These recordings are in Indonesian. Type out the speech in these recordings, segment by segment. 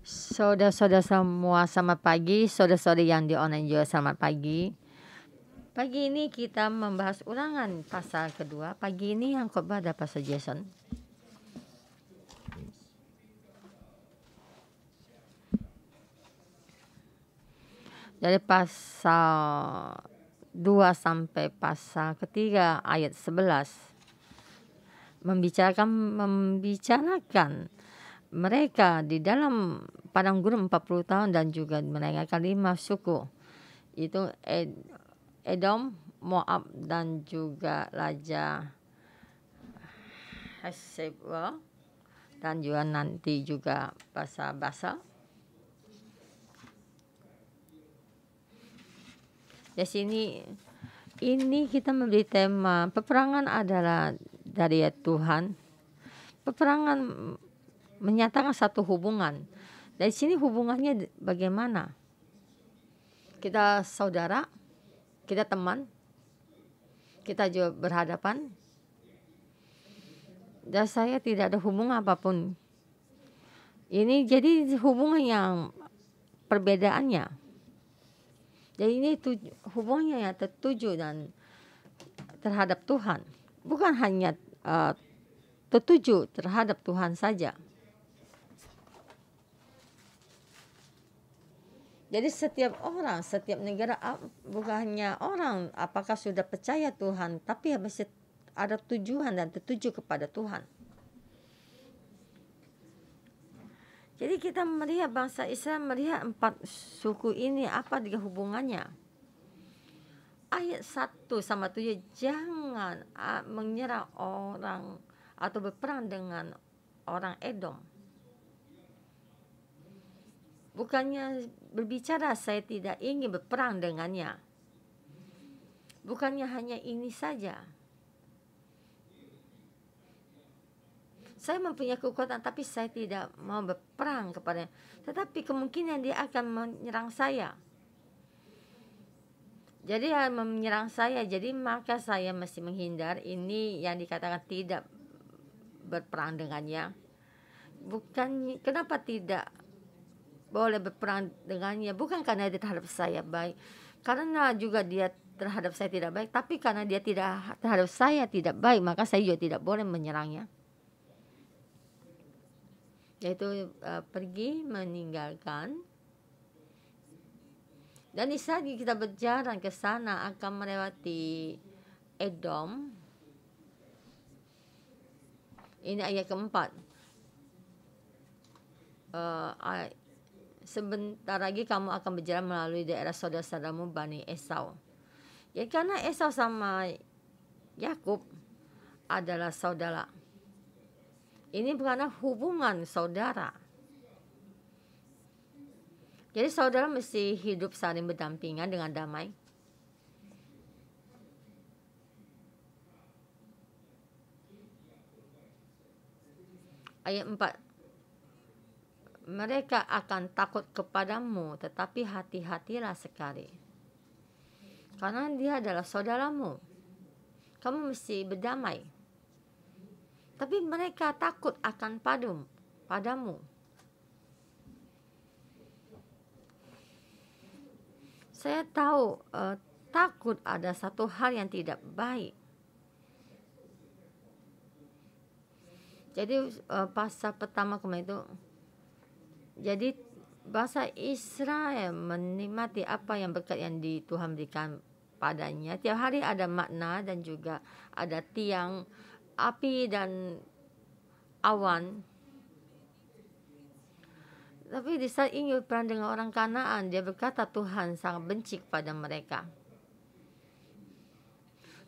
Saudara-saudara semua, selamat pagi. Saudara-saudari yang di online juga selamat pagi. Pagi ini kita membahas ulangan pasal kedua. Pagi ini yang khotbah ada Pastor Jason. Dari pasal 2 sampai pasal ketiga ayat 11 membicarakan mereka di dalam padang gurun 40 tahun dan juga mendengarkan 5 suku, itu Edom, Moab dan juga Raja Hesebel, dan juga nanti juga Basa-Basa. Di sini ini kita memberi tema peperangan adalah dari Tuhan. Peperangan menyatakan satu hubungan. Dari sini hubungannya bagaimana? Kita saudara, kita teman, kita juga berhadapan. Dan saya tidak ada hubungan apapun. Ini jadi hubungan yang perbedaannya. Jadi ini hubungannya yang tertuju dan terhadap Tuhan. Bukan hanya tertuju terhadap Tuhan saja. Jadi setiap orang, setiap negara, bukan hanya orang apakah sudah percaya Tuhan, tapi masih ada tujuan dan tertuju kepada Tuhan. Jadi kita melihat bangsa Israel, melihat 4 suku ini apa dia hubungannya. Ayat 1 sama 7, jangan menyerang orang atau berperang dengan orang Edom. Bukannya berbicara saya tidak ingin berperang dengannya. Bukannya hanya ini saja. Saya mempunyai kekuatan tapi saya tidak mau berperang kepadanya. Tetapi kemungkinan dia akan menyerang saya. Jadi menyerang saya, jadi maka saya mesti menghindar. Ini yang dikatakan tidak berperang dengannya. Bukan, kenapa tidak boleh berperang dengannya? Bukan karena dia terhadap saya baik, karena juga dia terhadap saya tidak baik, tapi karena dia tidak terhadap saya tidak baik, maka saya juga tidak boleh menyerangnya. Yaitu pergi meninggalkan. Dan di saat kita berjalan ke sana akan melewati Edom. Ini ayat keempat. Sebentar lagi kamu akan berjalan melalui daerah saudara-saudaramu Bani Esau. Ya, karena Esau sama Yakub adalah saudara. Ini bukanlah hubungan saudara. Jadi saudara mesti hidup saling berdampingan dengan damai. Ayat 4. Mereka akan takut kepadamu, tetapi hati-hatilah sekali. Karena dia adalah saudaramu. Kamu mesti berdamai. Tapi mereka takut akan padamu. Saya tahu takut ada satu hal yang tidak baik. Jadi pasal pertama kemarin itu, jadi bangsa Israel menikmati apa yang berkat yang Tuhan berikan padanya. Tiap hari ada makna dan juga ada tiang api dan awan. Tapi di saat ingin berperang dengan orang Kanaan, dia berkata Tuhan sangat benci kepada mereka.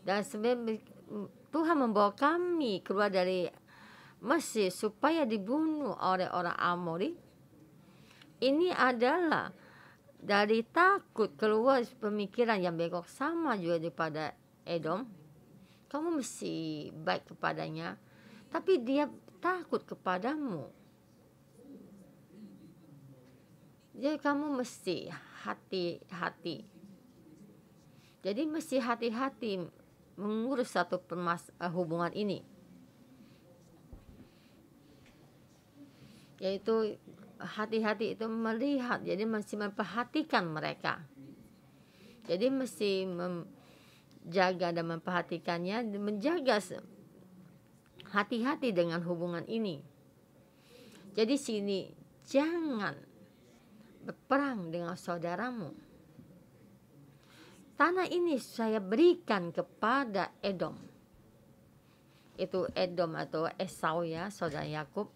Dan sebenarnya Tuhan membawa kami keluar dari Mesir supaya dibunuh oleh orang Amori. Ini adalah dari takut keluar pemikiran yang bengkok, sama juga daripada Edom. Kamu mesti baik kepadanya, tapi dia takut kepadamu. Jadi kamu mesti hati-hati. Jadi mesti hati-hati mengurus satu hubungan ini. Yaitu hati-hati itu melihat, jadi mesti memperhatikan mereka. Jadi mesti menjaga dan memperhatikannya, menjaga hati-hati dengan hubungan ini. Jadi sini jangan berperang dengan saudaramu. Tanah ini saya berikan kepada Edom. Itu Edom atau Esau ya, saudara Yakub.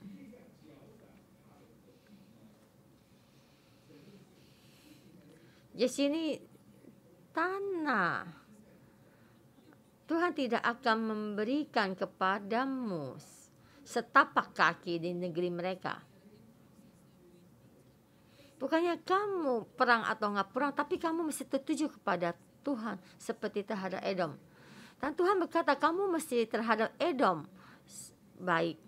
Di sini tanah Tuhan tidak akan memberikan kepadamu setapak kaki di negeri mereka. Bukannya kamu perang atau nggak perang, tapi kamu mesti tertuju kepada Tuhan seperti terhadap Edom. Dan Tuhan berkata kamu mesti terhadap Edom baik.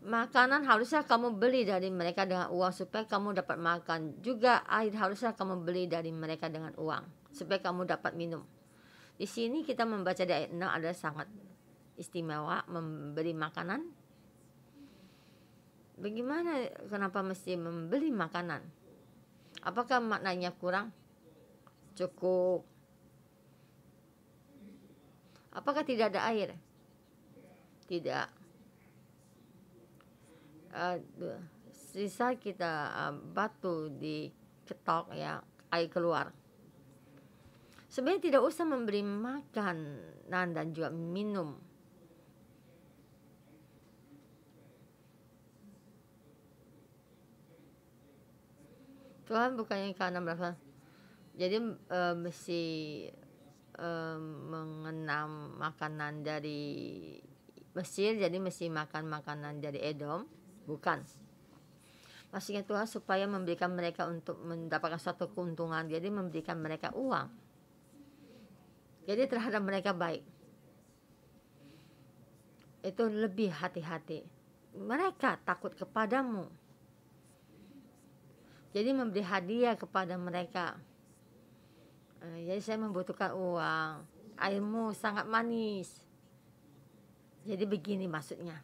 Makanan harusnya kamu beli dari mereka dengan uang supaya kamu dapat makan. Juga air harusnya kamu beli dari mereka dengan uang supaya kamu dapat minum. Di sini kita membaca di ayat 6 adalah sangat istimewa, memberi makanan. Bagaimana, kenapa mesti membeli makanan? Apakah maknanya kurang? Cukup? Apakah tidak ada air? Tidak. Sisa kita batu diketok ya, air keluar. Sebenarnya tidak usah memberi makanan dan juga minum. Tuhan bukannya karena berapa, jadi mesti mengenam makanan dari Mesir, jadi mesti makan makanan dari Edom, bukan. Maksudnya Tuhan supaya memberikan mereka untuk mendapatkan suatu keuntungan, jadi memberikan mereka uang. Jadi terhadap mereka baik. Itu lebih hati-hati. Mereka takut kepadamu. Jadi memberi hadiah kepada mereka. Jadi saya membutuhkan uang. Airmu sangat manis. Jadi begini maksudnya.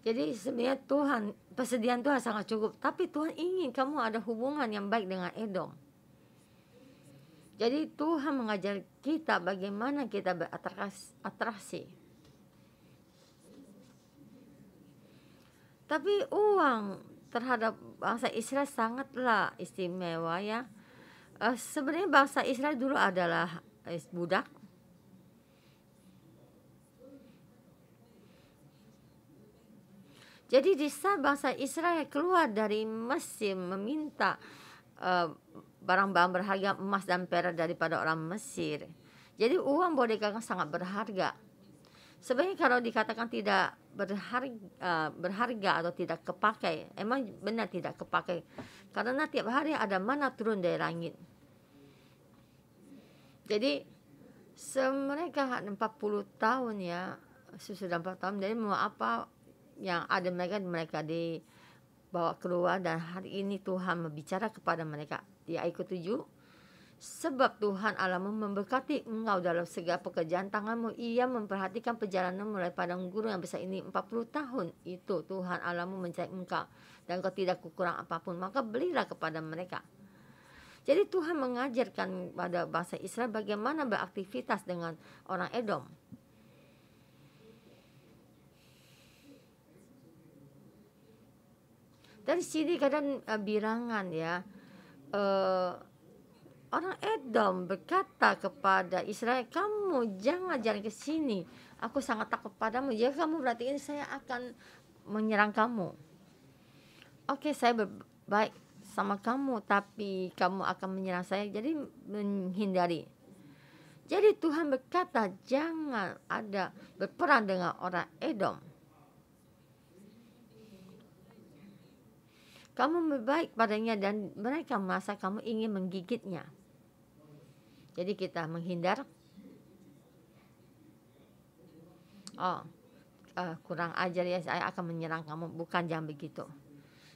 Jadi sebenarnya Tuhan, persediaan Tuhan sangat cukup. Tapi Tuhan ingin kamu ada hubungan yang baik dengan Edom. Jadi Tuhan mengajar kita bagaimana kita beratraksi. Tapi uang terhadap bangsa Israel sangatlah istimewa ya. Sebenarnya bangsa Israel dulu adalah budak. Jadi di saat bangsa Israel keluar dari Mesir meminta barang-barang berharga emas dan perak daripada orang Mesir. Jadi uang boleh dikatakan sangat berharga. Sebenarnya kalau dikatakan tidak berharga atau tidak kepakai, emang benar tidak kepakai. Karena tiap hari ada mana turun dari langit. Jadi mereka 40 tahun ya, sesudah 40 tahun, jadi mau apa yang ada mereka dibawa keluar, dan hari ini Tuhan berbicara kepada mereka di ayat ke-7. Sebab Tuhan Allahmu memberkati engkau dalam segala pekerjaan tanganmu. Ia memperhatikan perjalananmu mulai padang gurun yang besar ini 40 tahun. Itu Tuhan Allahmu mencari engkau, dan kau tidak kekurangan apapun. Maka belilah kepada mereka. Jadi Tuhan mengajarkan pada bangsa Israel bagaimana beraktivitas dengan orang Edom. Dari sini kadang bilangan ya, orang Edom berkata kepada Israel, kamu jangan jalan ke sini, aku sangat takut padamu. Jika kamu berarti ini saya akan menyerang kamu. Oke, saya baik sama kamu, tapi kamu akan menyerang saya, jadi menghindari. Jadi Tuhan berkata jangan ada berperang dengan orang Edom. Kamu berbaik padanya dan mereka merasa kamu ingin menggigitnya. Jadi kita menghindar. Kurang ajar ya, saya akan menyerang kamu. Bukan, jangan begitu.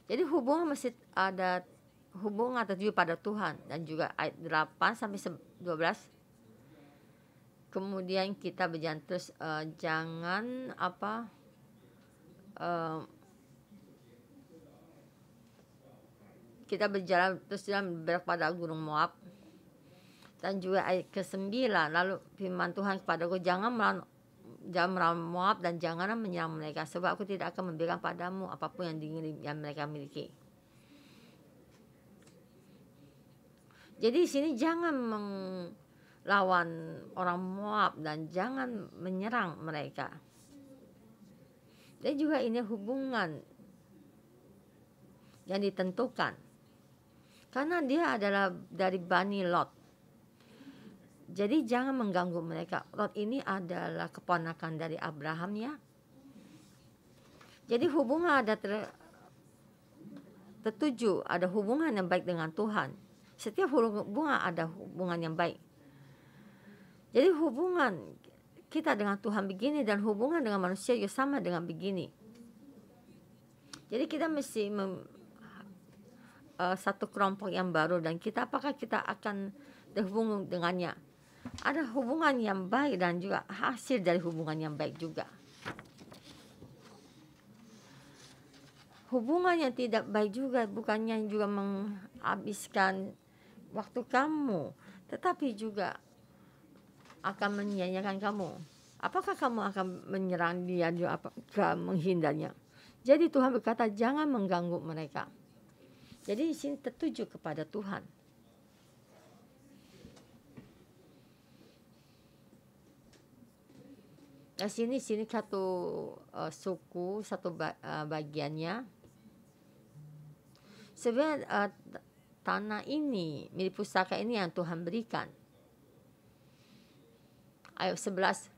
Jadi hubungan mesti ada hubungan tertuju pada Tuhan. Dan juga ayat 8 sampai 12. kemudian kita berjalan terus, jangan kita berjalan terus jalan pada gunung Moab. Dan juga ayat ke-9, lalu firman Tuhan kepadaku, jangan melawan Moab dan janganlah menyerang mereka, sebab aku tidak akan memberikan padamu apapun yang mereka miliki. Jadi di sini jangan melawan orang Moab dan jangan menyerang mereka. Dan juga ini hubungan yang ditentukan, karena dia adalah dari Bani Lot. Jadi jangan mengganggu mereka. Lot ini adalah keponakan dari Abraham ya. Jadi hubungan ada tertuju, ada hubungan yang baik dengan Tuhan. Setiap hubungan ada hubungan yang baik. Jadi hubungan kita dengan Tuhan begini dan hubungan dengan manusia juga sama dengan begini. Jadi kita mesti satu kelompok yang baru, dan apakah kita akan terhubung dengannya. Ada hubungan yang baik dan juga hasil dari hubungan yang baik juga. Hubungan yang tidak baik juga bukannya juga menghabiskan waktu kamu, tetapi juga akan menyia-nyiakan kamu. Apakah kamu akan menyerang dia juga, apakah menghindarnya? Jadi Tuhan berkata jangan mengganggu mereka. Jadi di sini tertuju kepada Tuhan. Nah, sini satu suku, satu bagiannya. Sebenarnya tanah ini, milik pusaka ini yang Tuhan berikan. Ayat 11.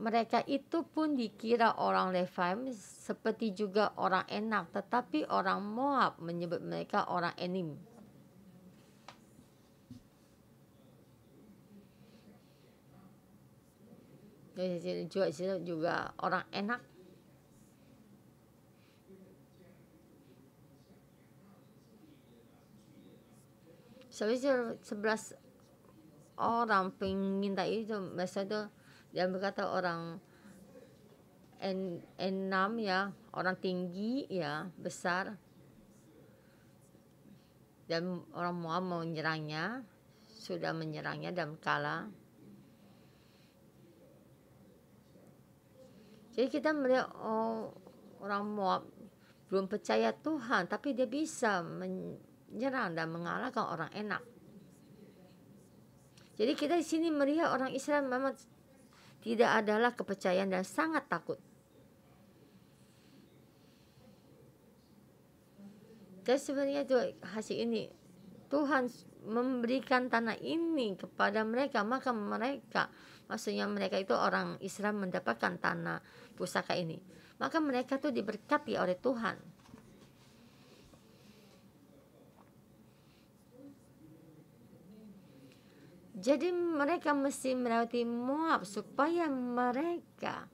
Mereka itu pun dikira orang Rephaim seperti juga orang Enak, tetapi orang Moab menyebut mereka orang Enim. Juga orang Enak. Sebenarnya 11 orang pengintai itu, masa itu dia berkata orang Enam ya, orang tinggi ya, besar. Dan orang Moab mau menyerangnya, sudah menyerangnya dan kalah. Jadi kita melihat orang Moab belum percaya Tuhan, tapi dia bisa menyerang dan mengalahkan orang Enak. Jadi kita di sini melihat orang Israel memang tidak adalah kepercayaan dan sangat takut. Dan sebenarnya itu hasil ini Tuhan memberikan tanah ini kepada mereka, maka mereka, maksudnya mereka itu orang Israel mendapatkan tanah pusaka ini, maka mereka tuh diberkati oleh Tuhan. Jadi mereka mesti melewati Moab supaya mereka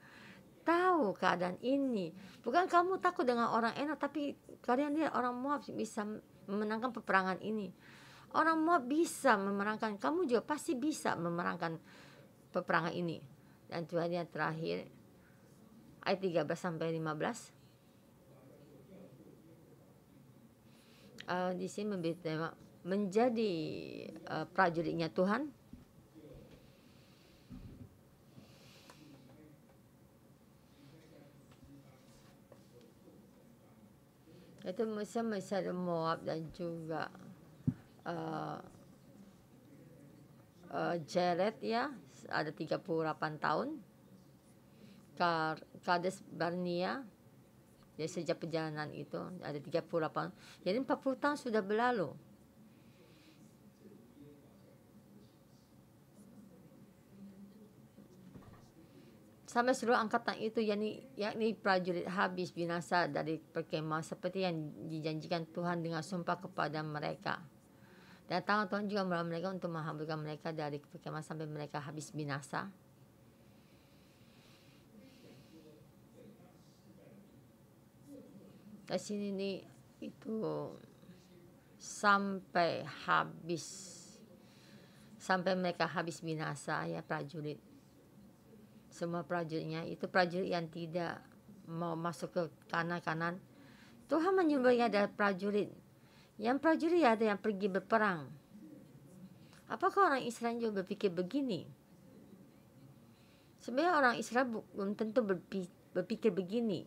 tahu keadaan ini. Bukan kamu takut dengan orang Enak, tapi kalian lihat orang Moab bisa memenangkan peperangan ini. Orang Moab bisa memenangkan, kamu juga pasti bisa memenangkan peperangan ini. Dan Tuhan yang terakhir ayat 13 sampai 15. Di sini memberi tema menjadi prajuritnya Tuhan. Itu misalnya Moab dan juga Jared ya, ada 38 tahun. Kades Barnea, jadi sejak perjalanan itu ada 38. Jadi 40 tahun sudah berlalu. Sampai seluruh angkatan itu yakni prajurit habis binasa dari perkemahan seperti yang dijanjikan Tuhan dengan sumpah kepada mereka. Dan tangan Tuhan juga melalui mereka untuk menghaburkan mereka dari perkemahan sampai mereka habis binasa. Di sini nih itu sampai habis sampai mereka habis binasa ya prajurit. Semua prajuritnya itu prajurit yang tidak mau masuk ke kanan. Tuhan menyuruhnya ada prajurit. Yang prajurit ada yang pergi berperang. Apakah orang Israel juga berpikir begini? Sebenarnya orang Israel belum tentu berpikir begini.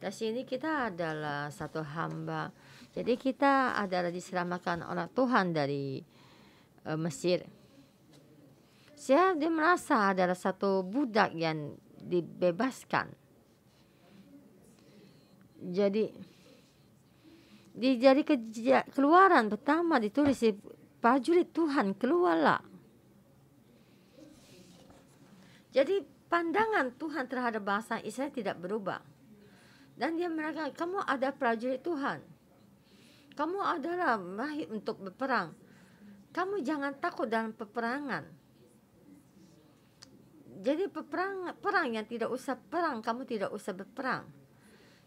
Di sini kita adalah satu hamba. Jadi kita adalah diselamatkan oleh Tuhan dari Mesir. Dia merasa adalah satu budak yang dibebaskan. Jadi dari keluaran pertama ditulis prajurit Tuhan keluarlah. Jadi pandangan Tuhan terhadap bangsa Israel tidak berubah. Dan dia mengatakan, kamu ada prajurit Tuhan. Kamu adalah lahir untuk berperang. Kamu jangan takut dalam peperangan. Jadi perang yang tidak usah perang, kamu tidak usah berperang.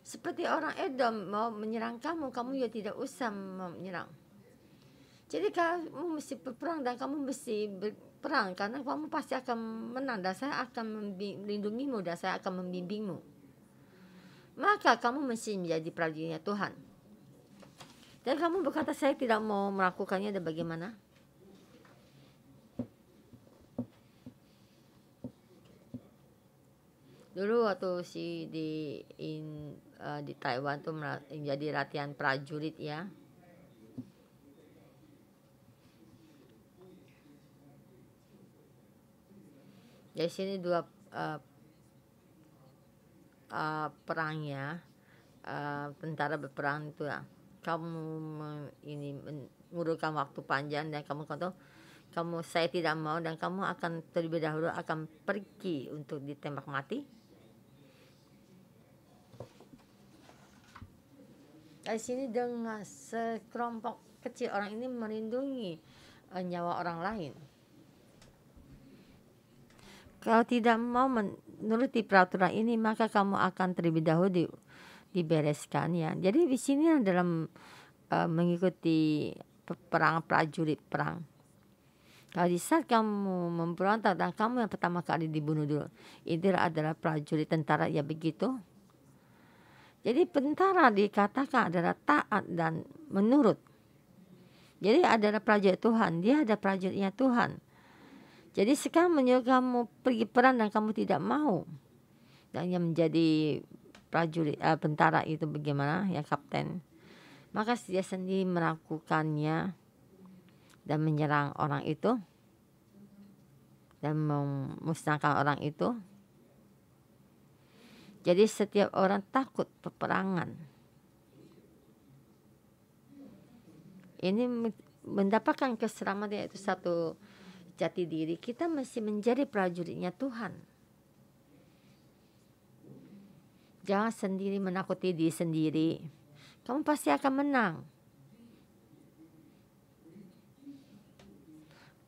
Seperti orang Edom mau menyerang kamu, kamu ya tidak usah menyerang. Jadi kamu mesti berperang dan kamu mesti berperang karena kamu pasti akan menang dan saya akan melindungimu dan saya akan membimbingmu. Maka kamu mesti menjadi prajuritnya Tuhan. Dan kamu berkata saya tidak mau melakukannya dan bagaimana? Dulu waktu di Taiwan tuh menjadi latihan prajurit ya. Dari sini dua perangnya, tentara berperang itu ya. Kamu mengurutkan waktu panjang dan kamu kata saya tidak mau dan kamu akan terlebih dahulu akan pergi untuk ditembak mati. Dari sini dengan sekelompok kecil orang ini melindungi nyawa orang lain. Kalau tidak mau menuruti peraturan ini maka kamu akan terlebih dahulu dibereskan ya. Jadi di sini dalam mengikuti perang prajurit perang. Kalau di saat kamu memberontak dan kamu yang pertama kali dibunuh dulu, itu adalah prajurit tentara ya begitu. Jadi tentara dikatakan adalah taat dan menurut. Jadi adalah prajurit Tuhan, dia ada prajuritnya Tuhan. Jadi sekarang menyuruh kamu pergi perang dan kamu tidak mau. Dan yang menjadi prajurit tentara itu bagaimana ya kapten. Maka dia sendiri melakukannya dan menyerang orang itu dan memusnahkan orang itu. Jadi setiap orang takut peperangan. Ini mendapatkan keselamatan yaitu satu jati diri. Kita mesti menjadi prajuritnya Tuhan. Jangan sendiri menakuti diri sendiri. Kamu pasti akan menang.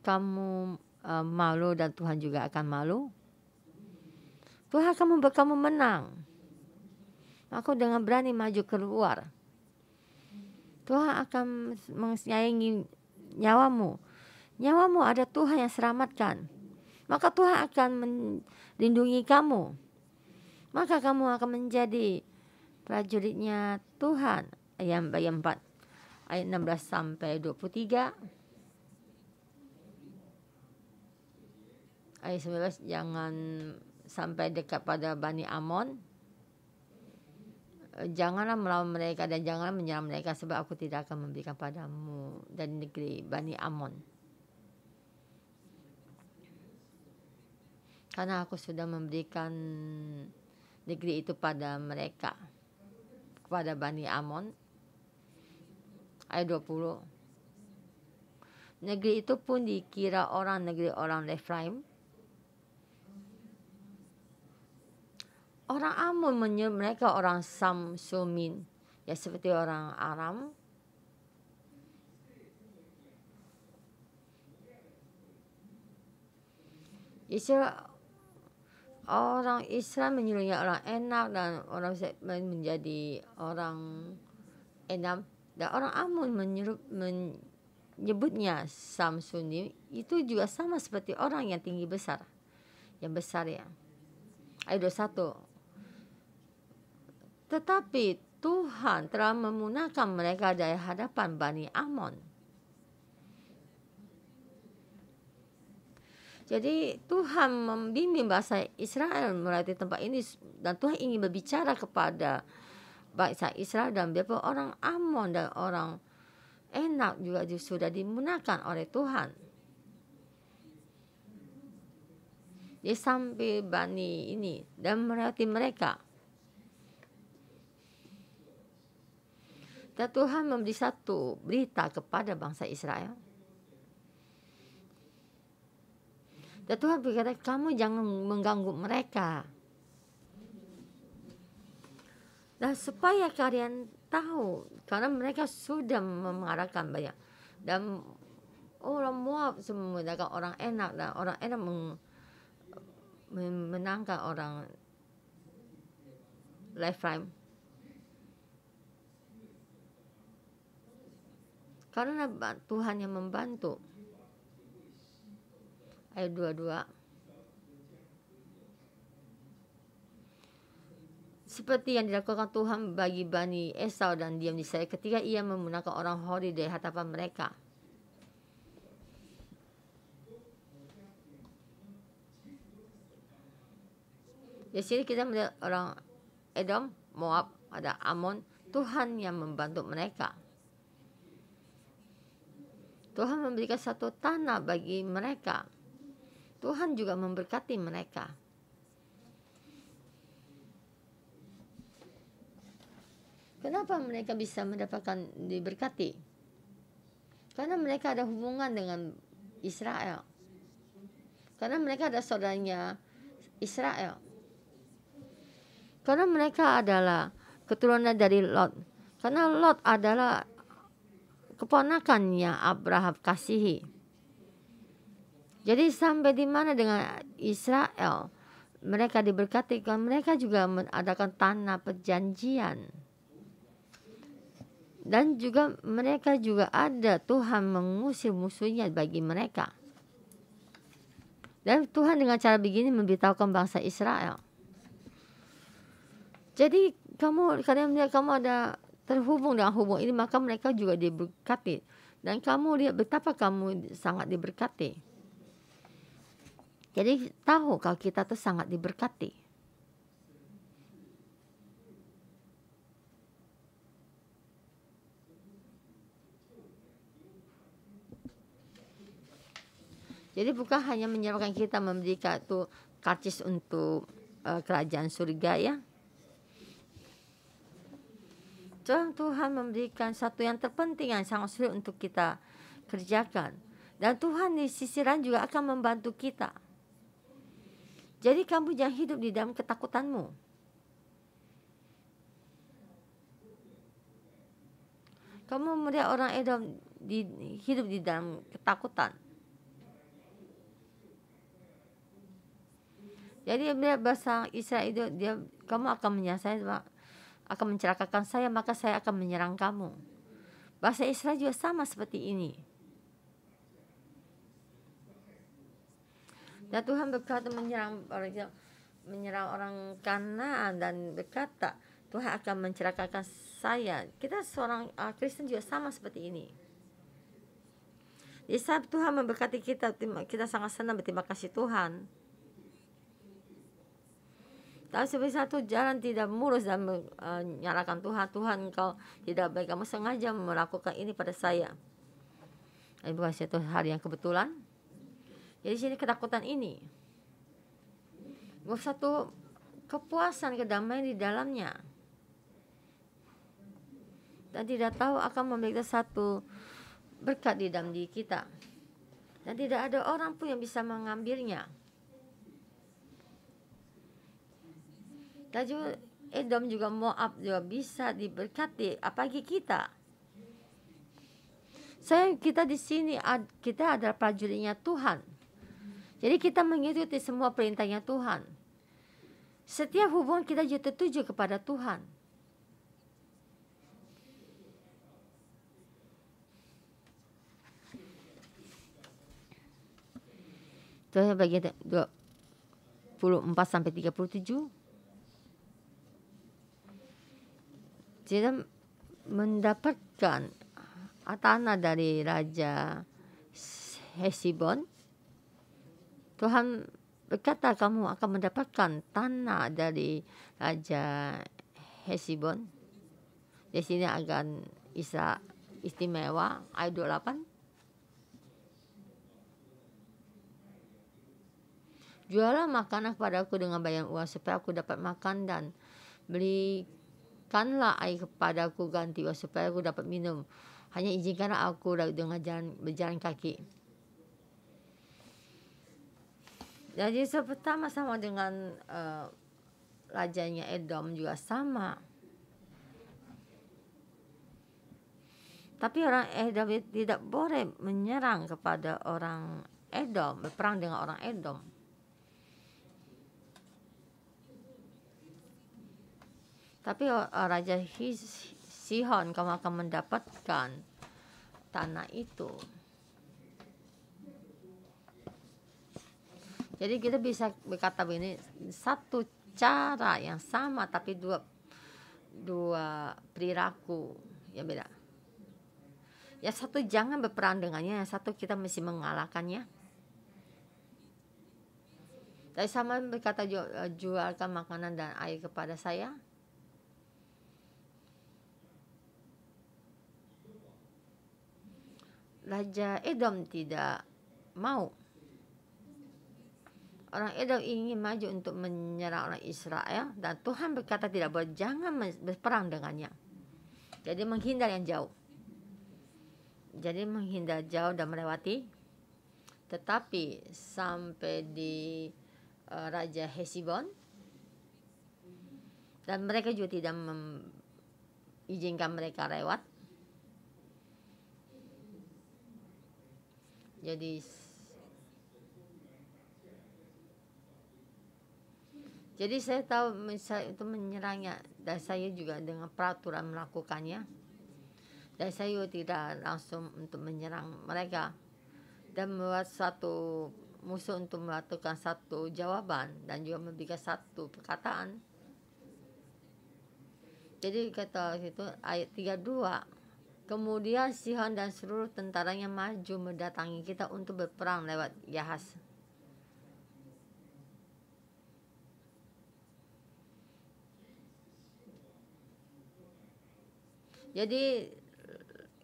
Kamu malu dan Tuhan juga akan malu. Tuhan akan membuat kamu menang. Aku dengan berani maju keluar. Tuhan akan menyayangi nyawamu. Nyawamu ada Tuhan yang selamatkan. Maka Tuhan akan melindungi kamu. Maka kamu akan menjadi prajuritnya Tuhan. Ayat 4 ayat 16 sampai 23. Ayat 19, jangan sampai dekat pada Bani Amon. Janganlah melawan mereka dan janganlah menyerang mereka sebab aku tidak akan memberikan padamu dari negeri Bani Amon. Karena aku sudah memberikan negeri itu pada mereka, kepada Bani Amon. Ayat 20. Negeri itu pun dikira orang negeri orang Efraim. Orang Amun menyebut mereka orang Samsumin, ya seperti orang Aram. Orang Israel menyuruhnya orang Enak dan orang menjadi orang Edom dan orang Amun menyebutnya Samsuni, itu juga sama seperti orang yang tinggi besar, yang besar ya. Ayat 21. Tetapi Tuhan telah memunahkan mereka dari hadapan Bani Amon. Jadi Tuhan membimbing bangsa Israel melalui tempat ini, dan Tuhan ingin berbicara kepada bangsa Israel dan beberapa orang Amon dan orang Enak juga sudah dimunahkan oleh Tuhan. Dia sampai Bani ini dan melewati mereka. Dan Tuhan memberi satu berita kepada bangsa Israel. Dan Tuhan berkata, kamu jangan mengganggu mereka. Dan supaya kalian tahu, karena mereka sudah mengarahkan banyak. Dan orang Moab semua menggunakan orang Enak, dan orang Enak menangkan orang Rephaim. Karena Tuhan yang membantu. Ayat 22. Seperti yang dilakukan Tuhan bagi Bani Esau dan diam di Seir ketika ia memunahkan orang Hori dari hadapan mereka. Di sini kita melihat orang Edom, Moab, ada Amon. Tuhan yang membantu mereka. Tuhan memberikan satu tanah bagi mereka. Tuhan juga memberkati mereka. Kenapa mereka bisa mendapatkan diberkati? Karena mereka ada hubungan dengan Israel. Karena mereka ada saudaranya Israel. Karena mereka adalah keturunan dari Lot. Karena Lot adalah keponakannya Abraham kasihi. Jadi sampai di mana dengan Israel mereka diberkati, kan mereka juga mengadakan tanah perjanjian. Dan juga mereka juga ada Tuhan mengusir musuhnya bagi mereka. Dan Tuhan dengan cara begini memberitahukan bangsa Israel. Jadi kalian melihat kamu ada terhubung dengan hubung ini, maka mereka juga diberkati. Dan kamu lihat betapa kamu sangat diberkati. Jadi tahu kalau kita tuh sangat diberkati. Jadi bukan hanya menyerahkan kita memberikan itu karcis untuk kerajaan surga ya. Tuhan memberikan satu yang terpenting yang sangat sulit untuk kita kerjakan. Dan Tuhan di sisi lain juga akan membantu kita. Jadi kamu jangan hidup di dalam ketakutanmu. Kamu melihat orang Edom hidup di dalam ketakutan. Jadi melihat bahasa Israel itu, kamu akan menyelesaikan, akan mencelakakan saya, maka saya akan menyerang kamu. Bahasa Israel juga sama seperti ini. Dan Tuhan berkata menyerang orang Kanaan dan berkata Tuhan akan mencelakakan saya. Kita seorang Kristen juga sama seperti ini. Di saat Tuhan memberkati kita, kita sangat senang, berterima kasih Tuhan. Tapi seperti satu jalan tidak mulus dan menyalahkan Tuhan. Tuhan, engkau tidak baik, kamu sengaja melakukan ini pada saya. Ini bukan satu hal yang kebetulan. Jadi sini ketakutan ini, satu kepuasan, kedamaian di dalamnya, dan tidak tahu akan memberikan satu berkat di dalam diri kita, dan tidak ada orang pun yang bisa mengambilnya. Dan juga Edom juga Moab juga bisa diberkati, apalagi kita. Kita di sini kita adalah prajuritnya Tuhan. Jadi kita mengikuti semua perintahnya Tuhan. Setiap hubungan kita juga tertuju kepada Tuhan. Itu bagian 24-37. Kita mendapatkan tanah dari Raja Hesibon. Tuhan berkata kamu akan mendapatkan tanah dari Raja Hesibon. Di sini agak istimewa ayat 28. Jualah makanan kepadaku dengan bayaran uang supaya aku dapat makan, dan belikanlah air kepadaku ganti uang supaya aku dapat minum. Hanya izinkanlah aku dengan berjalan kaki. Jadi pertama sama dengan rajanya Edom juga sama. Tapi orang Edom tidak boleh menyerang kepada orang Edom, berperang dengan orang Edom. Tapi Raja Sihon kamu akan mendapatkan tanah itu. Jadi kita bisa berkata begini, satu cara yang sama tapi dua perilaku yang beda. Ya satu jangan berperang dengannya, yang satu kita mesti mengalahkannya. Dari sama berkata jualkan makanan dan air kepada saya. Raja Edom tidak mau. Orang Edom ingin maju untuk menyerang orang Israel, dan Tuhan berkata tidak boleh, jangan berperang dengannya. Jadi menghindar yang jauh. Jadi menghindar jauh dan melewati. Tetapi sampai di Raja Hesibon, dan mereka juga tidak mengizinkan mereka lewat. Jadi saya tahu misalnya itu menyerangnya, dan saya juga dengan peraturan melakukannya. Dan saya tidak langsung untuk menyerang mereka dan membuat satu musuh untuk melakukan satu jawaban dan juga memberikan satu perkataan. Jadi kata itu ayat 32. Kemudian Sihon dan seluruh tentaranya maju mendatangi kita untuk berperang lewat Yahaz. Jadi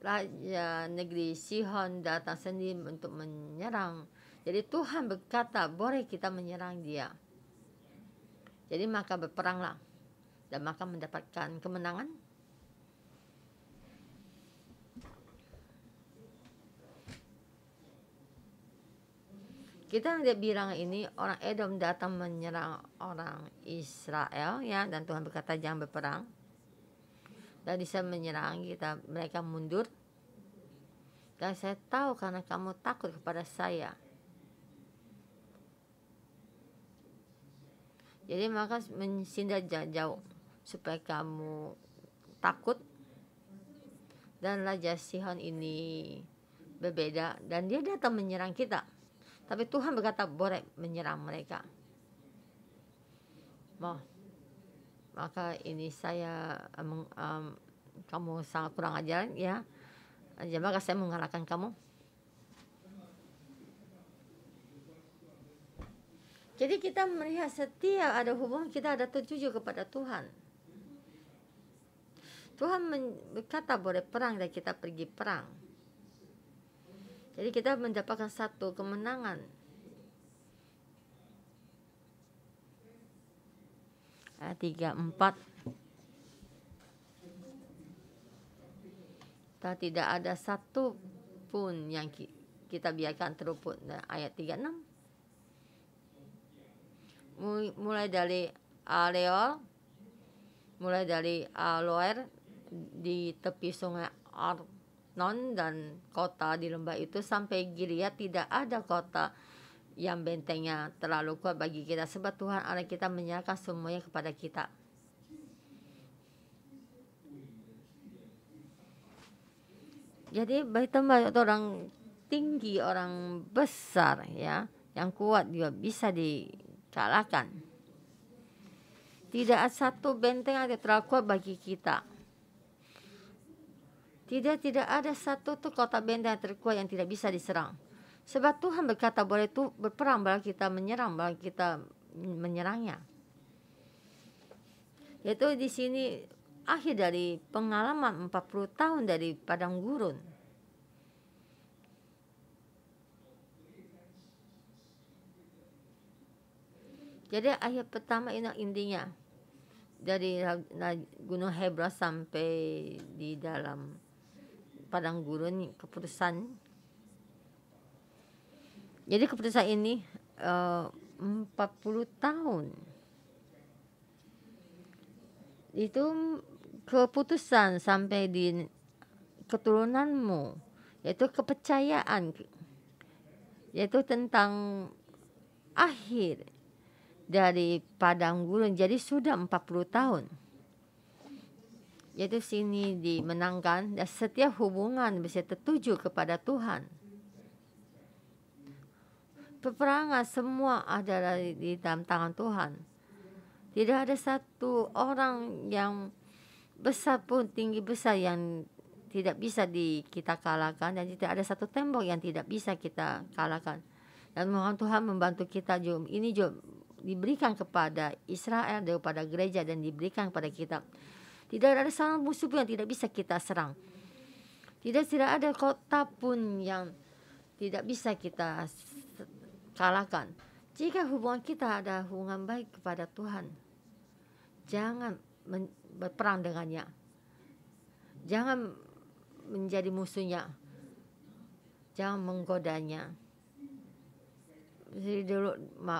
raja negeri Sihon datang sendiri untuk menyerang. Jadi Tuhan berkata boleh kita menyerang dia. Jadi maka berperanglah dan maka mendapatkan kemenangan. Kita tidak bilang ini orang Edom datang menyerang orang Israel, ya, dan Tuhan berkata jangan berperang. Dan bisa menyerang kita, mereka mundur. Dan saya tahu karena kamu takut kepada saya. Jadi maka mensindah jauh supaya kamu takut. Dan Raja Sihon ini berbeda dan dia datang menyerang kita. Tapi Tuhan berkata boleh menyerang mereka. Maka ini saya kamu sangat kurang ajar, ya. Maka saya mengalahkan kamu. Jadi kita melihat setiap ada hubungan kita ada tertuju kepada Tuhan. Tuhan berkata boleh perang dan kita pergi perang. Jadi kita mendapatkan satu kemenangan. Ayat 34. Tidak ada satu pun yang kita biarkan terluput. Ayat 36. Mulai dari Aleol, mulai dari Aloer di tepi sungai Arnon dan kota di lembah itu sampai Gilead, tidak ada kota yang bentengnya terlalu kuat bagi kita, sebab Tuhan Allah kita menyerahkan semuanya kepada kita. Jadi banyak orang tinggi, orang besar, ya, yang kuat juga bisa dikalahkan. Tidak ada satu benteng yang terlalu kuat bagi kita. Tidak ada satu tuh kota benteng yang terkuat yang tidak bisa diserang. Sebab Tuhan berkata boleh tuh berperang, bahwa kita menyerang, bahwa kita menyerangnya. Yaitu di sini akhir dari pengalaman 40 tahun dari padang gurun. Jadi ayat pertama ini intinya dari Gunung Hebra sampai di dalam padang gurun keputusan. Jadi keputusan ini 40 tahun. Itu keputusan sampai di keturunanmu, yaitu kepercayaan, yaitu tentang akhir dari padang gurun. Jadi sudah 40 tahun. Yaitu sini dimenangkan dan setiap hubungan bisa tertuju kepada Tuhan. Peperangan semua adalah di dalam tangan Tuhan. Tidak ada satu orang yang besar pun, tinggi besar yang tidak bisa kita kalahkan, dan tidak ada satu tembok yang tidak bisa kita kalahkan. Dan mohon Tuhan membantu kita juga. Ini juga diberikan kepada Israel, daripada gereja, dan diberikan kepada kita. Tidak ada seorang musuh pun yang tidak bisa kita serang. Tidak ada kota pun yang tidak bisa kita kalahkan. Jika hubungan kita ada hubungan baik kepada Tuhan, jangan berperang dengannya. Jangan menjadi musuhnya. Jangan menggodanya. Jadi dulu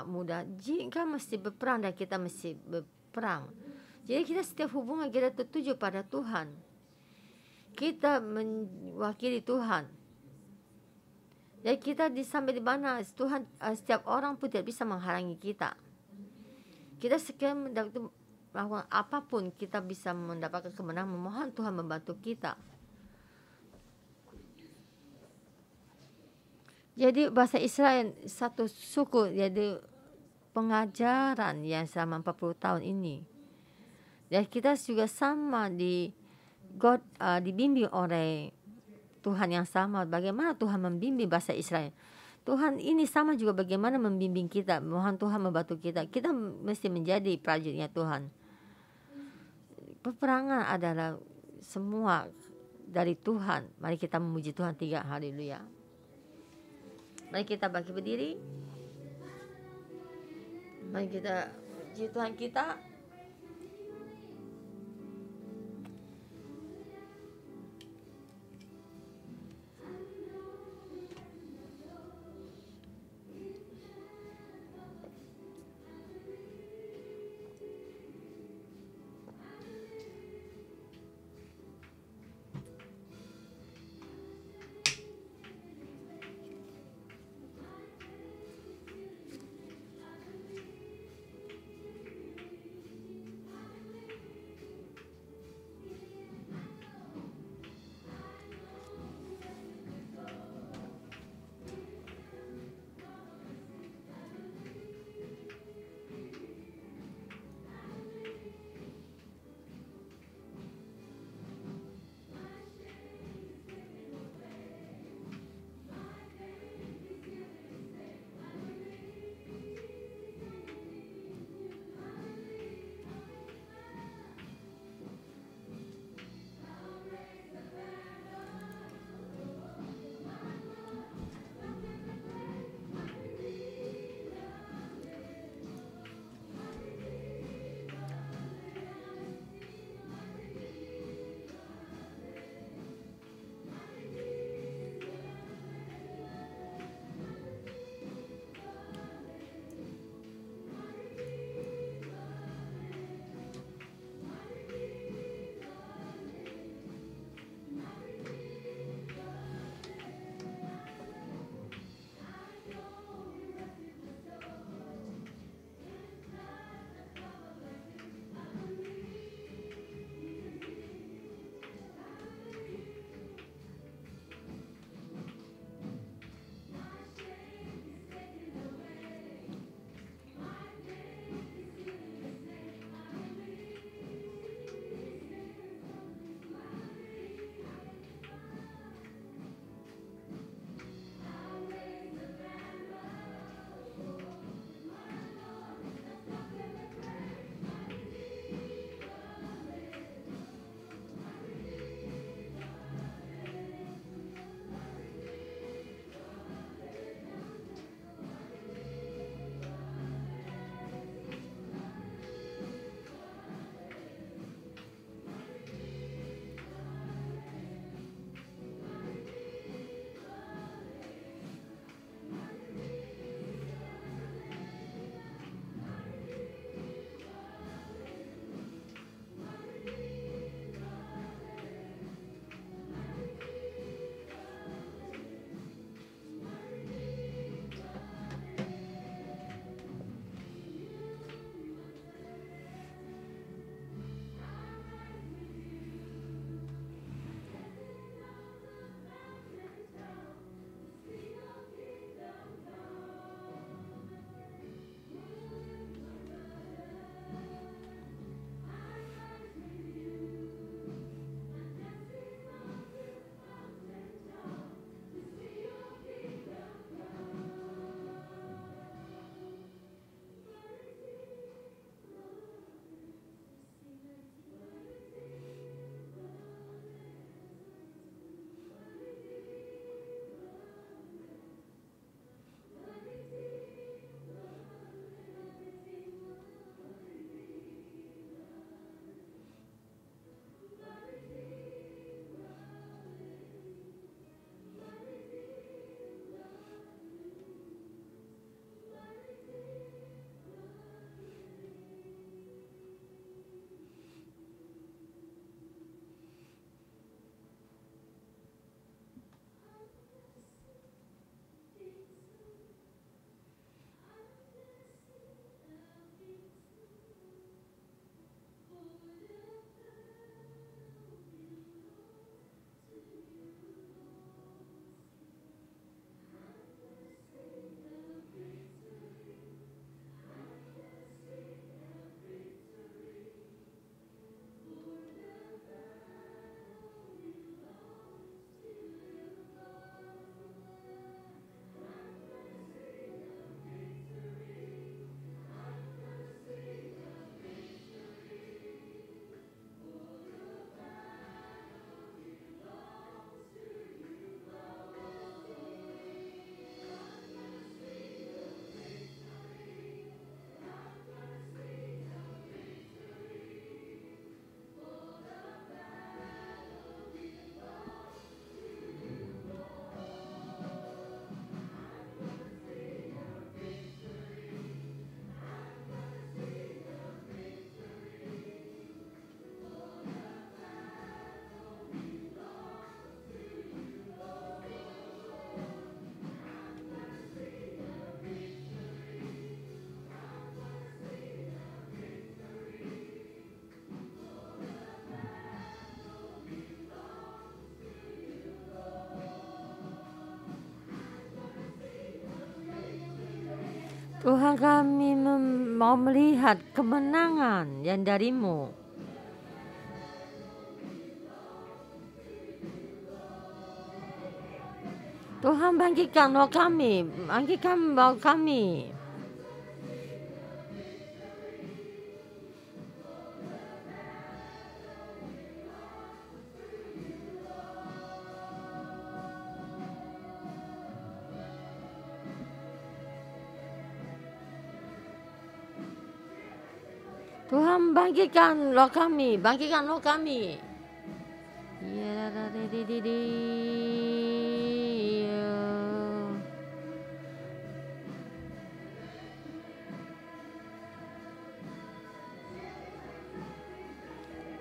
muda, jika mesti berperang dan kita mesti berperang. Jadi kita setiap hubungan kita tertuju pada Tuhan. Kita mewakili Tuhan. Jadi kita sampai di mana Tuhan, setiap orang pun tidak bisa menghalangi kita. Kita sekian melakukan apapun, kita bisa mendapatkan kemenangan. Memohon Tuhan membantu kita. Jadi bahasa Israel satu suku, jadi pengajaran yang selama 40 tahun ini. Dan kita juga sama dibimbing oleh Tuhan yang sama. Bagaimana Tuhan membimbing bahasa Israel, Tuhan ini sama juga bagaimana membimbing kita. Mohon Tuhan membantu kita. Kita mesti menjadi prajuritnya Tuhan. Peperangan adalah semua dari Tuhan. Mari kita memuji Tuhan 3. Haleluya. Mari kita bangkit berdiri. Mari kita puji Tuhan kita. Tuhan, kami mau melihat kemenangan yang dari-Mu. Tuhan, bangkitkan roh kami, bangkitkan roh kami. Tuhan, bangkitkan roh kami, bangkitkan roh kami.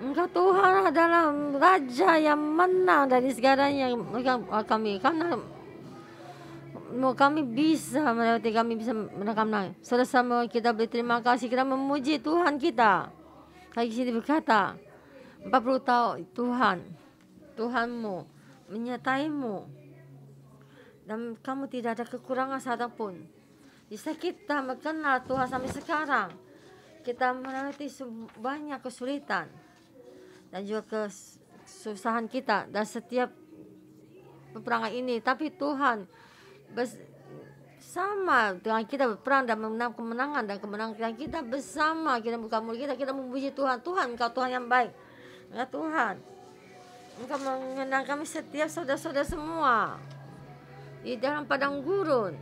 Engkau Tuhan adalah Raja yang menang dari segalanya kami, karena kami bisa melewati, kami bisa menang. Saudara-saudara, kita berterima kasih, kita memuji Tuhan kita. Kaki sini berkata, 40 tahun Tuhanmu menyertai-Mu, dan kamu tidak ada kekurangan satupun. Bisa kita mengenal Tuhan sampai sekarang, kita melewati banyak kesulitan dan juga kesusahan kita dan setiap peperangan ini, tapi Tuhan bersama dengan kita berperang dan menang kemenangan, dan kemenangan kita bersama. Kita buka mulut kita memuji Tuhan. Tuhan, Engkau Tuhan yang baik. Ya Tuhan, Engkau mengenal kami setiap saudara-saudara semua di dalam padang gurun,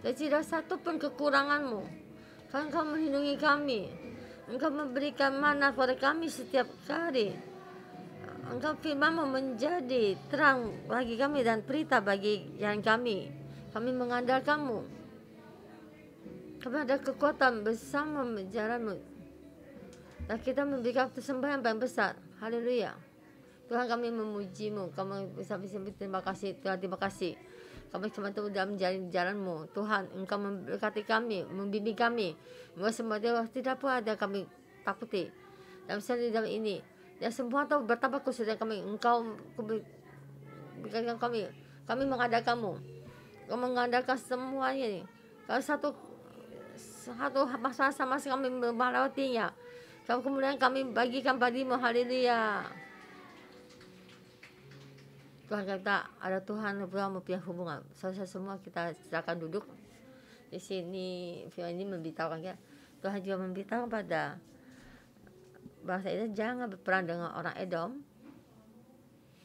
dan tidak satu pun kekurangan-Mu. Karena Engkau melindungi kami, Engkau memberikan manna pada kami setiap hari. Engkau firman-Mu menjadi terang bagi kami dan berita bagi jalan kami. Kami mengandalkan-Mu. Kami ada kekuatan bersama jalan-Mu, dan kita memberikan persembahan yang besar. Haleluya. Tuhan, kami memuji-Mu. Kami bisa berterima kasih. Tuhan, terima kasih. Kami cuma tahu dalam jalan-Mu. Tuhan, Engkau memberkati kami, membimbing kami. Semua tidak pun ada kami takuti. Dan dalam ini, dan semua tahu bertambah khususnya kami. Engkau berikan kami. Kami mengandalkan-Mu. Kau mengandalkan semuanya ini. Kalau satu masalah sama kami melewatinya, kemudian kami bagikan padamu. Haleluya. Tuhan kata ada Tuhan yang punya hubungan. Saudara semua, kita silakan duduk di sini. Firman ini memberitahukan kita, Tuhan juga memberitahu pada bangsa itu jangan berperang dengan orang Edom,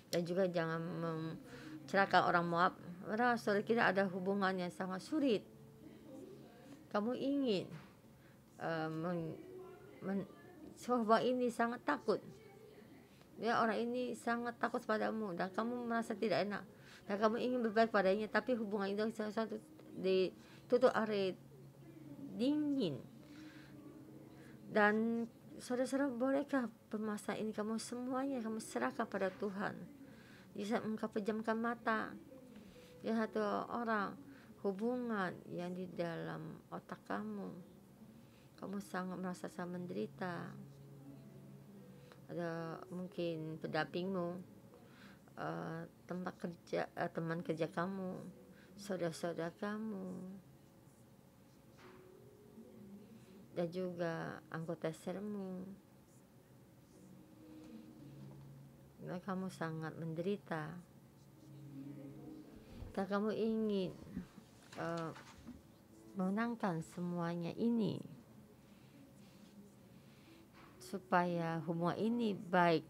dan juga jangan mencelakakan orang Moab. Karena saudara kita ada hubungan yang sangat sulit. Kamu ingin sahabat ini sangat takut. Ya, orang ini sangat takut padamu, dan kamu merasa tidak enak, dan kamu ingin berbaik padanya, tapi hubungan itu satu ditutup air dingin. Dan saudara-saudara, bolehkah permasalahan ini kamu semuanya kamu serahkan pada Tuhan? Bisa engkau pejamkan mata. Ya, satu orang hubungan yang di dalam otak kamu sangat merasa sangat menderita. Ada mungkin pendampingmu, tempat kerja, teman kerja kamu, saudara-saudara kamu, dan juga anggota sermu. Nah, kamu sangat menderita, dan kamu ingin menangkan semuanya ini, supaya hubungan ini baik.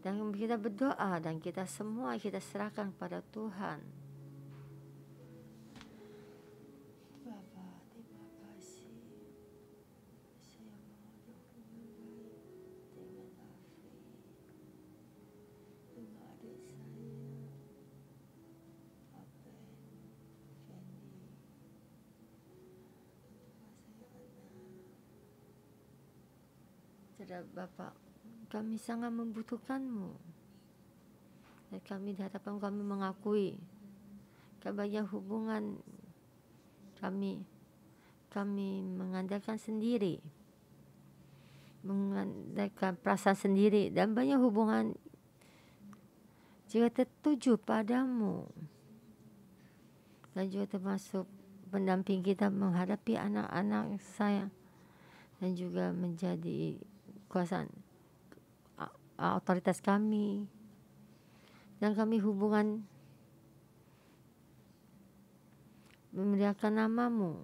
Dan kita berdoa, dan kita semua kita serahkan pada Tuhan. Bapa, terima kasih. Saya mau berhubungan baik dengan Afri, dengan adik saya, Aben, Fendi, saudara Bapak, kami sangat membutuhkan-Mu, dan kami di hadapan kami mengakui banyak hubungan kami mengandalkan sendiri, mengandalkan perasaan sendiri, dan banyak hubungan juga tertuju padamu, dan juga termasuk pendamping kita menghadapi anak-anak saya, dan juga menjadi kuasa otoritas kami, dan kami hubungan memuliakan nama-Mu.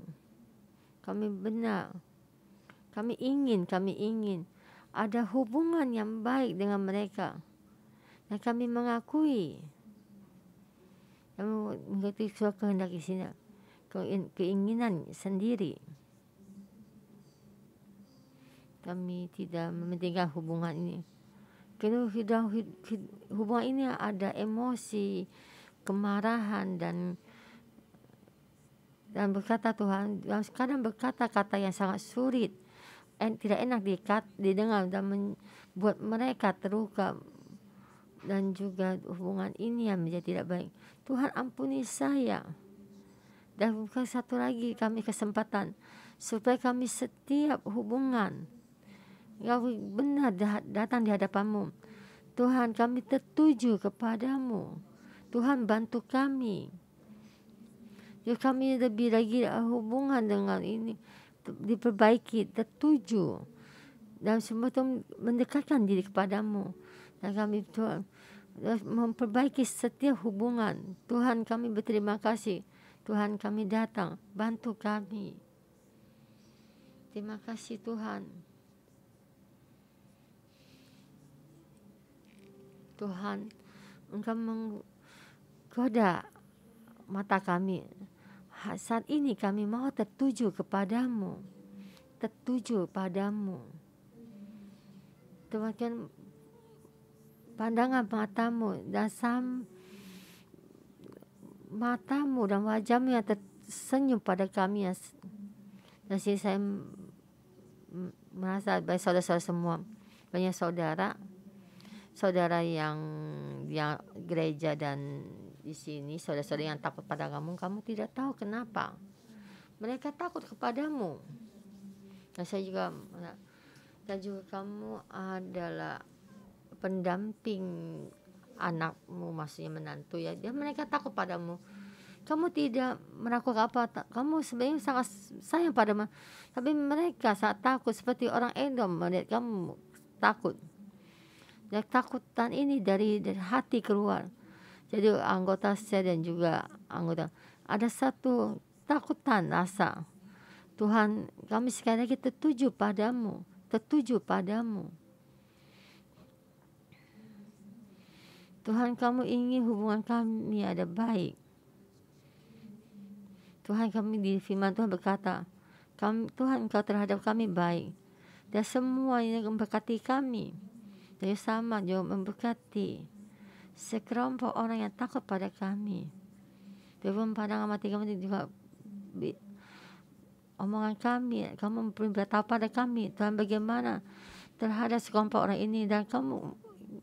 Kami benar, kami ingin ada hubungan yang baik dengan mereka, dan kami mengakui dan mengerti kehendak isinya, keinginan sendiri. Kami tidak mementingkan hubungan ini. Kalau hubungan ini ada emosi, kemarahan, dan berkata Tuhan, kadang berkata-kata yang sangat sulit, tidak enak didengar, dan membuat mereka terluka, dan juga hubungan ini yang menjadi tidak baik. Tuhan ampuni saya, dan bukan satu lagi kami kesempatan supaya kami setiap hubungan kami benar datang di hadapan-Mu. Tuhan, kami tertuju kepadamu. Tuhan, bantu kami. Ya, kami lebih lagi hubungan dengan ini diperbaiki, tertuju, dan semua itu mendekatkan diri kepadamu. Dan kami Tuhan memperbaiki setiap hubungan. Tuhan, kami berterima kasih. Tuhan, kami datang, bantu kami. Terima kasih Tuhan. Tuhan, Engkau menggoda mata kami. Saat ini kami mau tertuju kepadamu. Tertuju padamu. Tuhan, pandangan matamu dan matamu dan wajahmu yang tersenyum pada kami. Dan saya merasa baik saudara-saudara semua. Banyak saudara yang gereja dan di sini, saudara-saudara yang takut pada kamu tidak tahu kenapa mereka takut kepadamu. Dan saya juga, dan juga kamu adalah pendamping anakmu, maksudnya menantu ya, dan mereka takut padamu. Kamu tidak melakukan apa, kamu sebenarnya sangat sayang padamu, tapi mereka sangat takut, seperti orang Edom melihat kamu takut. Dan takutan ini dari hati keluar. Jadi anggota saya dan juga anggota, ada satu takutan rasa. Tuhan, kami sekali lagi tertuju padamu. Tuhan, kamu ingin hubungan kami ada baik. Tuhan, kami di firman Tuhan berkata, Tuhan, Engkau terhadap kami baik, dan semua yang memberkati kami. Dan sama juga memberkati sekelompok orang yang takut pada kami. Dalam pandangan mati kami juga omongan kami, kamu beritahu pada kami, Tuhan, bagaimana terhadap sekelompok orang ini, dan kamu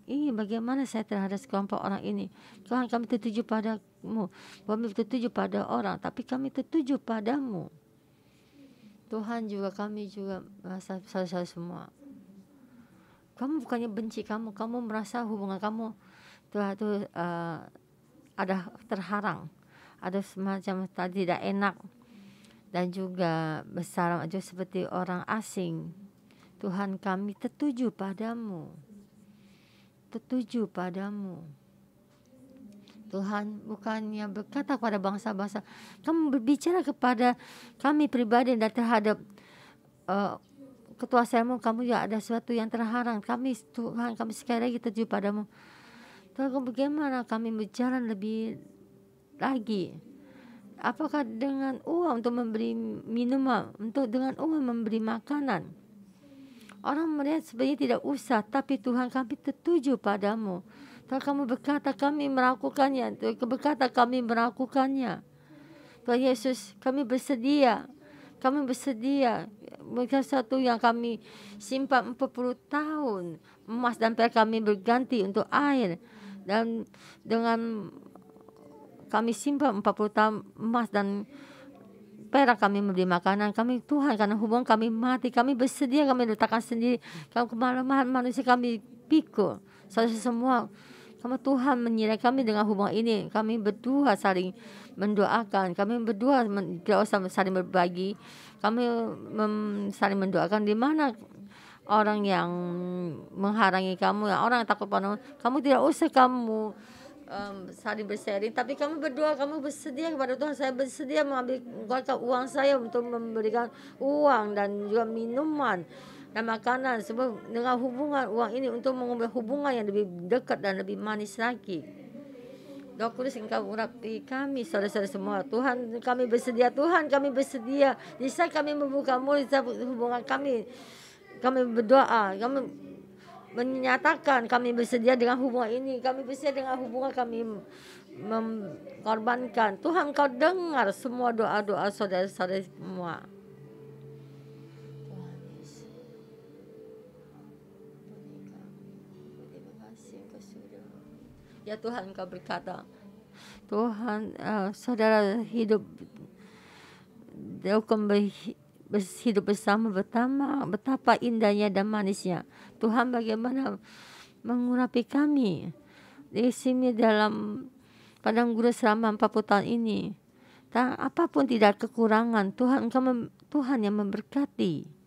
ingin bagaimana saya terhadap sekelompok orang ini. Tuhan, kami tertuju padamu, kami tertuju pada orang, tapi kami tertuju padamu. Tuhan, juga kami juga merasa saudara semua, kamu bukannya benci kamu merasa hubungan kamu Tuhan itu ada terharang, ada semacam tidak enak, dan juga besar juga seperti orang asing. Tuhan, kami tertuju padamu. Tuhan, bukannya berkata kepada bangsa-bangsa, kamu berbicara kepada kami pribadi dan terhadap ketuasaanmu, kamu juga ada sesuatu yang terharang. Tuhan, kami sekali lagi tertuju padamu. Tuhan, bagaimana kami berjalan lebih lagi? Apakah dengan uang untuk memberi minuman, dengan uang memberi makanan? Orang melihat sebenarnya tidak usah, tapi Tuhan, kami tertuju padamu. Tuhan, kamu berkata kami melakukannya. Tuhan berkata kami melakukannya. Tuhan Yesus, kami bersedia. Bukan satu yang kami simpan 40 tahun. Emas dan perak kami berganti untuk air. Dan dengan kami simpan 40 tahun emas dan perak kami memberi makanan kami, Tuhan, karena hubungan kami mati, kami bersedia, kami letakkan sendiri. Kalau kemalaman manusia kami pikul. Saudara semua, Kamu Tuhan menyertai kami dengan hubungan ini. Kami berdua saling mendoakan. Kami berdua tidak usah saling berbagi. Kami saling mendoakan. Di mana orang yang menghalangi kamu, orang yang takut padamu, kamu tidak usah kamu saling bersharing. Tapi kami berdua, kamu bersedia kepada Tuhan. Saya bersedia mengambil uang saya untuk memberikan uang dan juga minuman dan makanan, sebab dengan hubungan uang ini untuk mengubah hubungan yang lebih dekat dan lebih manis lagi. Roh Kudus, Engkau urapi kami, saudara-saudara semua. Tuhan, kami bersedia. Tuhan, kami bersedia. Di saat kami membuka mulut hubungan kami berdoa, kami menyatakan kami bersedia dengan hubungan ini. Kami bersedia dengan hubungan kami mengorbankan. Tuhan, Engkau dengar semua doa-doa saudara-saudara semua. Ya Tuhan, Engkau berkata, Tuhan, saudara hidup hidup bersama betapa indahnya dan manisnya. Tuhan, bagaimana mengurapi kami di sini dalam padang gurun selama 40 tahun ini. Dan apapun tidak kekurangan, Tuhan, Tuhan yang memberkati.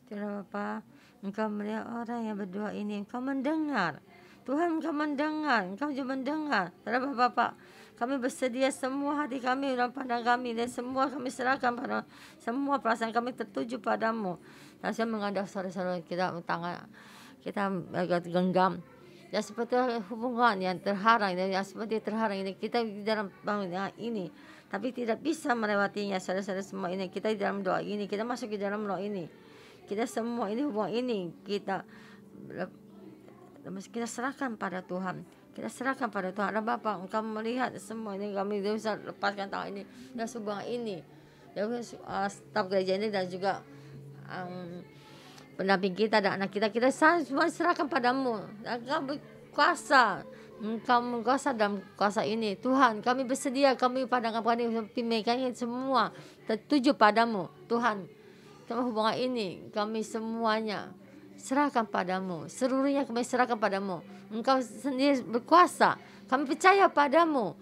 Itulah Bapa, Engkau melihat orang yang berdoa ini, Engkau mendengar. Tuhan, Engkau mendengar, Engkau juga mendengar. Itulah Bapa, kami bersedia semua hati kami dan pandang kami, dan semua kami serahkan pada semua perasaan kami tertuju padamu. Dan saya mengajak saudara-saudara kita tangan kita agak genggam. Ya seperti hubungan yang terharang, yang seperti terharang ini, kita di dalam bangunan ini, tapi tidak bisa melewatinya, saudara-saudara semua ini. Kita di dalam doa ini, kita masuk di dalam doa ini. Kita semua ini hubungan ini kita serahkan pada Tuhan. Kita serahkan pada Tuhan. Dan Bapa, Engkau melihat semua ini, kami bisa lepaskan tangan ini dan hubungan ini. Dan staf gereja ini dan juga pendamping kita dan anak kita semua serahkan padamu. Engkau berkuasa. Engkau berkuasa dalam kuasa ini. Tuhan, kami bersedia, kami padangkan mereka semua tertuju padamu. Tuhan, sama hubungan ini kami semuanya serahkan padamu. Seluruhnya kami serahkan padamu. Engkau sendiri berkuasa. Kami percaya padamu.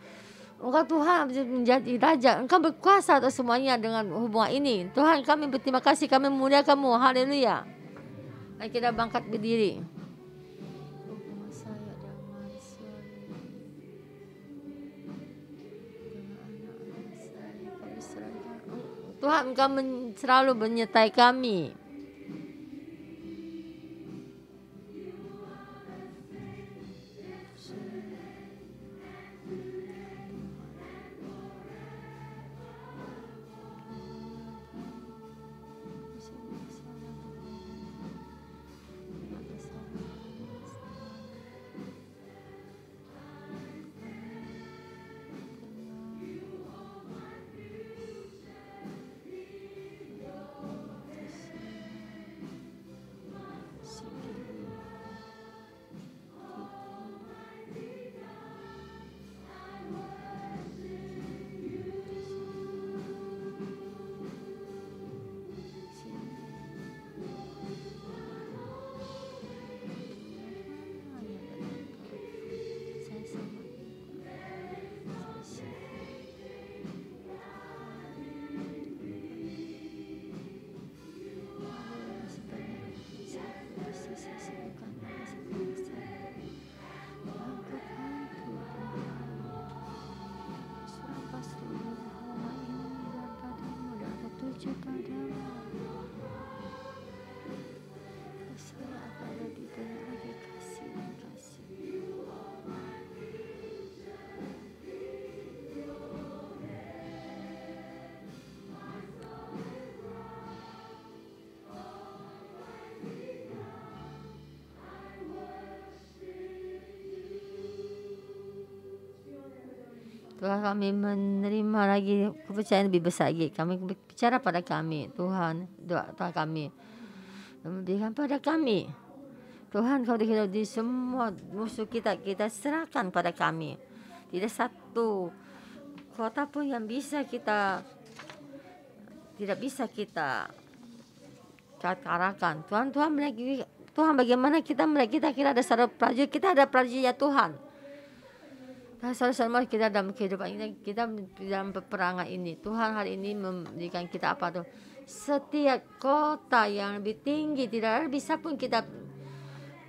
Engkau Tuhan menjadi Raja. Engkau berkuasa atas semuanya dengan hubungan ini. Tuhan, kami berterima kasih. Kami memuliakan-Mu. Haleluya. Mari kita bangkit berdiri. Tuhan, Engkau selalu menyertai kami. puja padamu. Saya akan lebih banyak lagi kasih dan kasih. Tuhan, kami menerima lagi kepercayaan lebih besar lagi. Kami bicara pada kami, Tuhan, doa kami memberikan pada kami. Tuhan, kau di semua musuh kita serahkan pada kami. Tidak satu kota pun yang tidak bisa kita katakan. Tuhan, bagaimana kita kira ada saudara prajurit, kita ada prajurit ya Tuhan. Saudara-saudara kita dalam kehidupan ini, kita dalam peperangan ini, Tuhan hari ini memberikan kita apa tuh? Setiap kota yang lebih tinggi tidak bisa pun kita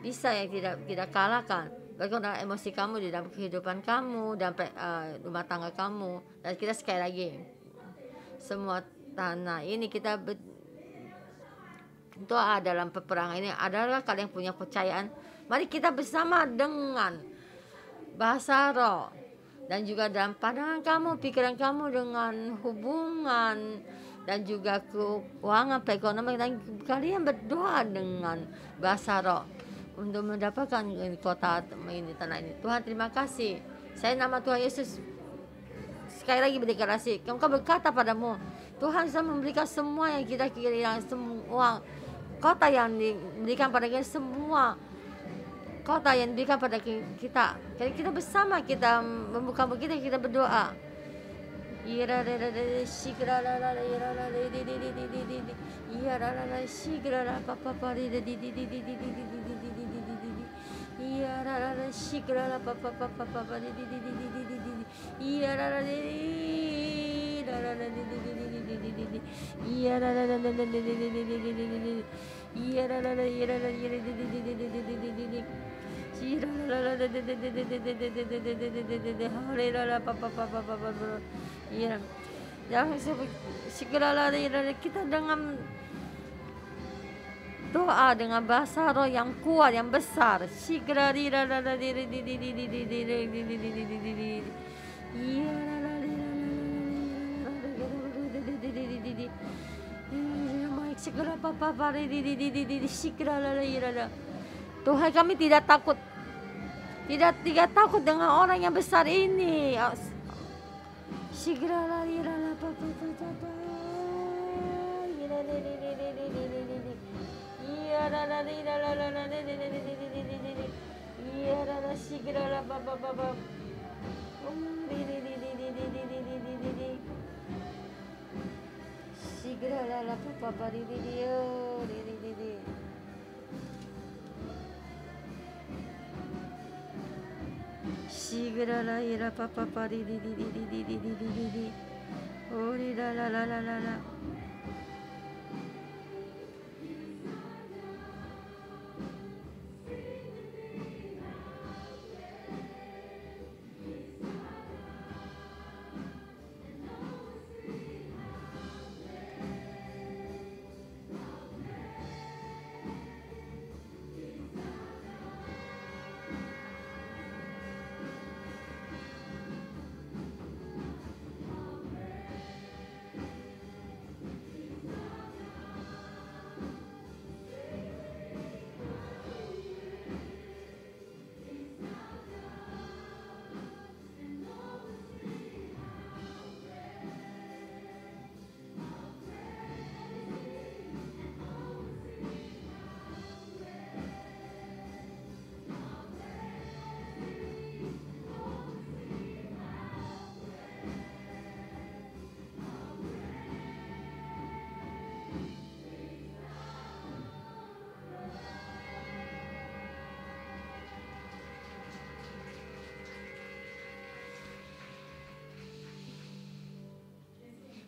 bisa yang tidak kalahkan. Bagaimana emosi kamu di dalam kehidupan kamu, dalam rumah tangga kamu. Dan kita sekali lagi, semua tanah ini kita doa dalam peperangan ini adalah kalian punya kepercayaan. Mari kita bersama dengan bahasa roh dan juga dalam pandangan kamu, pikiran kamu dengan hubungan dan juga keuangan, perekonomian, dan kalian berdoa dengan bahasa roh untuk mendapatkan kota ini, tanah ini. Tuhan, terima kasih. Saya nama Tuhan Yesus sekali lagi berdeklarasi. Engkau berkata padamu, Tuhan sudah memberikan semua yang kita kira, semua kota yang diberikan pada kita, semua kota yang diberikan pada kita. Jadi kita bersama, kita membuka mulut kita berdoa. Jangan segeralah kita dengan doa dengan bahasa roh yang kuat, yang besar. Tuhan, kami tidak takut. Tidak takut dengan orang yang besar ini. Sigara ira papa pari di ori la.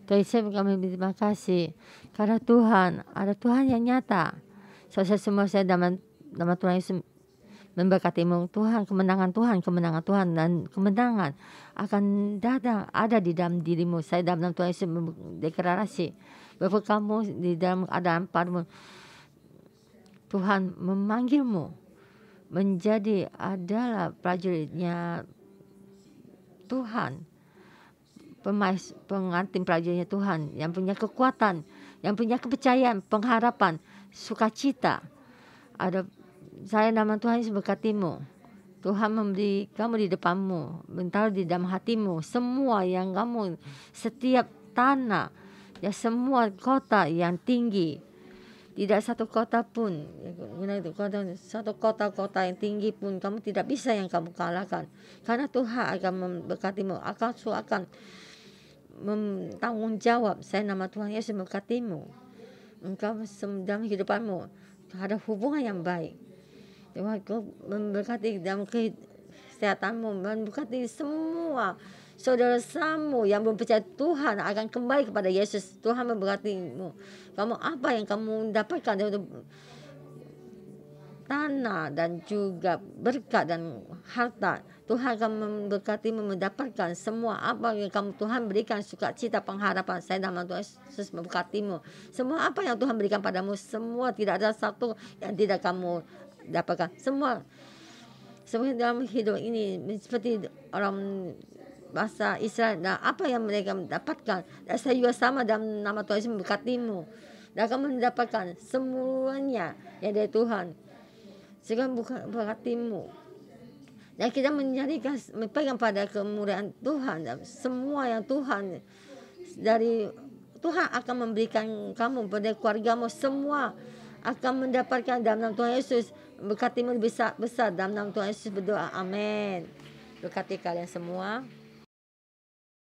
Tuhan, kami berterima kasih karena Tuhan, ada Tuhan yang nyata. Saudara semua, saya dalam Tuhan Yesus memberkatimu. Tuhan, kemenangan Tuhan dan kemenangan akan datang ada di dalam dirimu. Saya dalam Tuhan Yesus mendeklarasi bahwa kamu di dalam keadaan padamu Tuhan memanggilmu menjadi adalah prajuritnya Tuhan, pengantin prajuritnya Tuhan yang punya kekuatan, yang punya kepercayaan, pengharapan, sukacita. Saya nama Tuhan Yesus berkatimu. Tuhan memberi kamu di depanmu, menaruh di dalam hatimu semua yang kamu, setiap tanah, ya semua kota yang tinggi. Tidak satu kota pun, satu kota-kota yang tinggi pun kamu tidak bisa yang kamu kalahkan. Karena Tuhan akan memberkatimu, akan bertanggung jawab. Saya nama Tuhan Yesus memberkatimu. Engkau dalam kehidupanmu ada hubungan yang baik. Tuhan memberkati dalam kesehatanmu, memberkati semua saudara-saudaramu yang belum percaya Tuhan akan kembali kepada Yesus. Tuhan memberkatimu. Kamu apa yang kamu dapatkan dari tanah dan juga berkat dan harta, Tuhan akan memberkatimu mendapatkan semua apa yang kamu Tuhan berikan, sukacita, pengharapan. Saya nama Tuhan Yesus memberkatimu. Semua apa yang Tuhan berikan padamu, semua tidak ada satu yang tidak kamu dapatkan. Semua dalam hidup ini seperti orang bahasa Israel, nah, apa yang mereka mendapatkan, dan saya juga sama dalam nama Tuhan Yesus memberkatimu, dan kamu mendapatkan semuanya yang dari Tuhan. Sekarang berkatimu, dan kita mencarikan, berpegang pada kemurahan Tuhan, dan semua yang Tuhan dari Tuhan akan memberikan kamu pada keluargamu, semua akan mendapatkan dalam nama Tuhan Yesus. Berkatimu besar dalam nama Tuhan Yesus berdoa, amin. Berkati kalian semua.